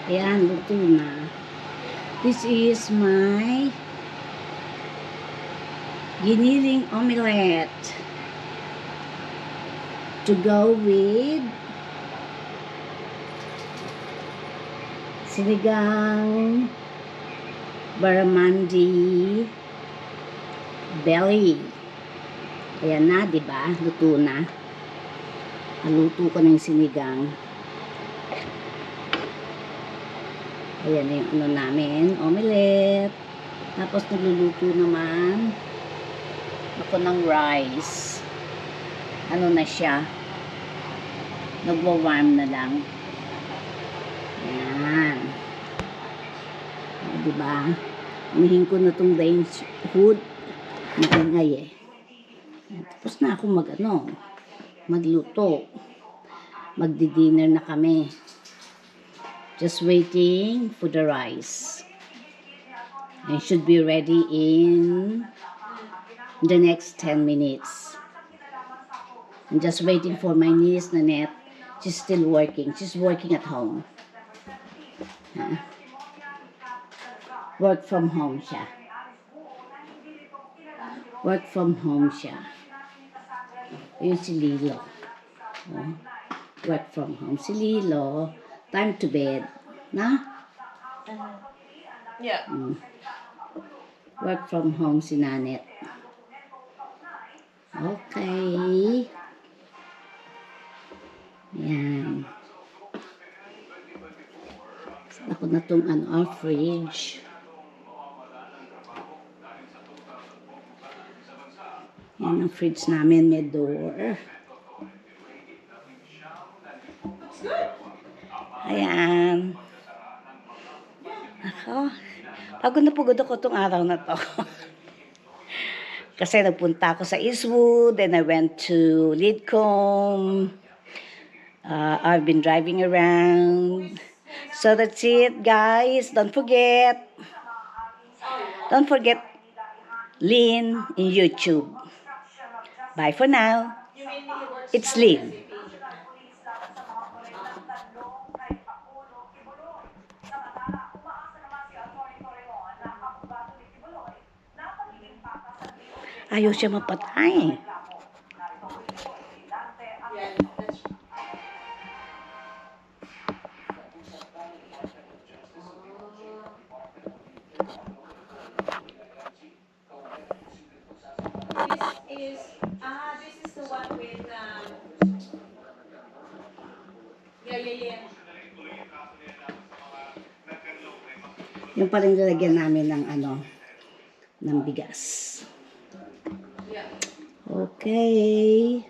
Ayan, luto na. This is my giniling omelette to go with sinigang barramundi belly. Ayan na, diba? Luto na. Naluto ko ng sinigang. Ayan yung ano namin, omelette. Tapos nagluluto naman ako ng rice. Ano na siya? Nagwa-warm na lang. Ayan. O, diba? Amihin ko na itong range hood. Maingay eh. Tapos na ako magluto. Magdi-dinner na kami. Just waiting for the rice. It should be ready in the next 10 minutes. I'm just waiting for my niece, Nanette. She's still working. She's working at home. Work from home siya. Work from home siya. Ayun si Lilo. Oh. Work from home. Si Lilo, time to bed. Na? Yeah. Work from home si Nanette. Okay. Yan. Ako na itong fridge. Yan ang fridge namin, may door. Ayan. Ako, pagod ako itong araw na to. Kasi nagpunta ako sa Eastwood, then I went to Lidcombe. I've been driving around. So that's it, guys. Don't forget Lynn in YouTube. Bye for now. It's Lynn. Ayaw siya mapatay. This is the one with yeah. Yung paling lalagyan namin ng ng bigas. Yeah. Okay.